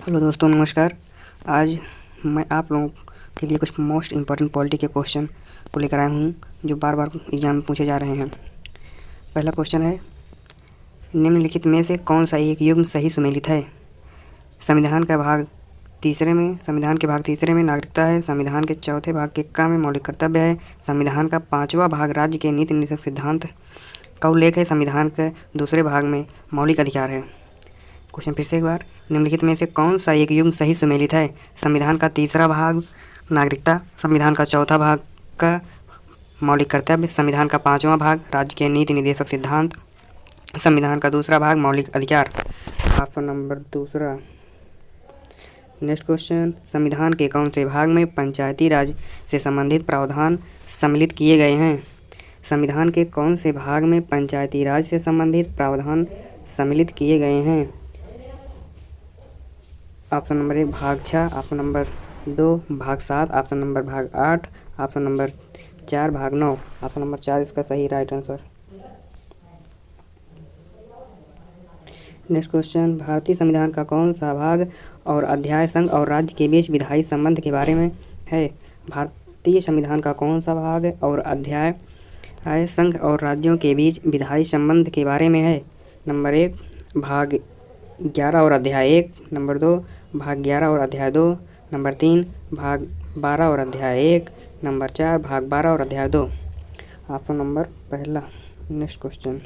Hello दोस्तों, नमस्कार। आज मैं आप लोगों के लिए कुछ मोस्ट इम्पॉर्टेंट पॉलिटी के क्वेश्चन को लेकर आया हूँ जो बार बार एग्जाम में पूछे जा रहे हैं। पहला क्वेश्चन है, निम्नलिखित में से कौन सा एक युग्म सही सुमेलित है? संविधान के भाग तीसरे में नागरिकता है। संविधान के चौथे भाग के क में मौलिक कर्तव्य है। संविधान का 5वां भाग राज्य के नीति निर्देशक सिद्धांत का उल्लेख है। संविधान के दूसरे भाग में मौलिक अधिकार है। क्वेश्चन फिर से एक बार, निम्नलिखित में से कौन सा एक युग्म सही सुमेलित है? संविधान का तीसरा भाग नागरिकता, संविधान का चौथा भाग का मौलिक कर्तव्य, संविधान का 5वां भाग राज्य के नीति निर्देशक सिद्धांत, संविधान का दूसरा भाग मौलिक अधिकार। ऑप्शन नंबर दूसरा। नेक्स्ट क्वेश्चन, संविधान के कौन से भाग में पंचायती राज से संबंधित प्रावधान सम्मिलित किए गए हैं? संविधान के कौन से भाग में पंचायती राज से संबंधित प्रावधान सम्मिलित किए गए हैं? ऑप्शन नंबर 1 भाग 6, ऑप्शन नंबर 2 भाग 7, ऑप्शन नंबर भाग 8, ऑप्शन नंबर 4 भाग 9। ऑप्शन नंबर 4 इसका सही राइट आंसर। नेक्स्ट क्वेश्चन, भारतीय संविधान का कौन सा भाग और अध्याय संघ और राज्य के बीच विधायी संबंध के बारे में है? भारतीय संविधान का कौन सा भाग और अध्याय संघ और राज्यों के बीच विधायी संबंध के बारे में है? नंबर 1 भाग 11 और अध्याय 1, नंबर 2 भाग 11 और अध्याय 2, नंबर 3 भाग 12 और अध्याय 1, नंबर 4 भाग 12 और अध्याय 2। ऑप्शन नंबर पहला। नेक्स्ट क्वेश्चन,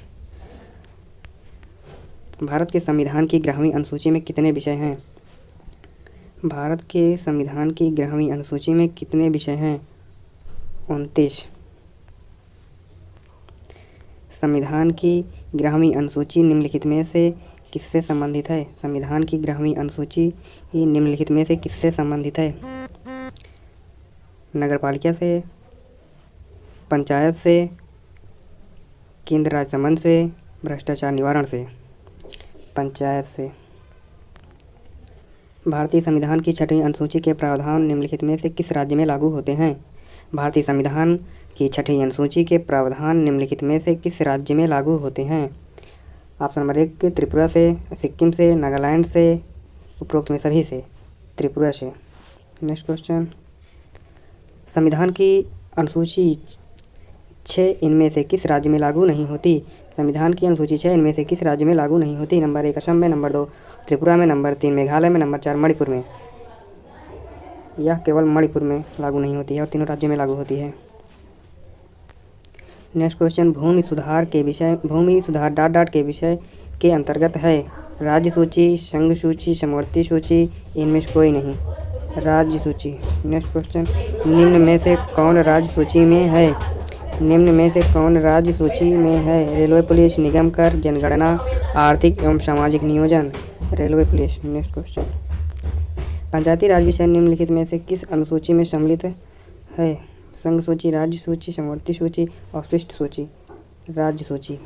भारत के संविधान की 11वीं अनुसूची में कितने विषय हैं? भारत के संविधान की 11वीं अनुसूची में कितने विषय हैं? 29। संविधान की 11वीं अनुसूची निम्नलिखित में से किससे संबंधित है? संविधान की 11वीं अनुसूची निम्नलिखित में से किससे संबंधित है? नगरपालिका से, पंचायत से, केंद्र राज्य संबंध से, भ्रष्टाचार निवारण से। पंचायत से। भारतीय संविधान की 6वीं अनुसूची के प्रावधान निम्नलिखित में से किस राज्य में लागू होते हैं? भारतीय संविधान की 6वीं अनुसूची के प्रावधान निम्नलिखित में से किस राज्य में लागू होते हैं? ऑप्शन नंबर 1 त्रिपुरा से, सिक्किम से, नागालैंड से, उपरोक्त में सभी से। त्रिपुरा से। नेक्स्ट क्वेश्चन, संविधान की अनुसूची 6 इनमें से किस राज्य में लागू नहीं होती? संविधान की अनुसूची 6 इनमें से किस राज्य में लागू नहीं होती? नंबर 1 असम में, नंबर 2 त्रिपुरा में, नंबर 3 मेघालय में, नंबर 4 मणिपुर में। यह केवल मणिपुर में लागू नहीं होती है और तीनों राज्यों में लागू होती है। नेक्स्ट क्वेश्चन, भूमि सुधार के विषय के अंतर्गत है? राज्य सूची, संघ सूची, समवर्ती सूची, इनमें से कोई नहीं। राज्य सूची। नेक्स्ट क्वेश्चन, निम्न में से कौन राज्य सूची में है? निम्न में से कौन राज्य सूची में है? रेलवे पुलिस, निगम कर, जनगणना, आर्थिक एवं सामाजिक नियोजन। Railway police. नेक्स्ट क्वेश्चन, पंचायती राज विषय निम्नलिखित में से किस अनुसूची में सम्मिलित है? संघ सूची, राज्य सूची, समवर्ती सूची, अवशिष्ट सूची। राज्य सूची।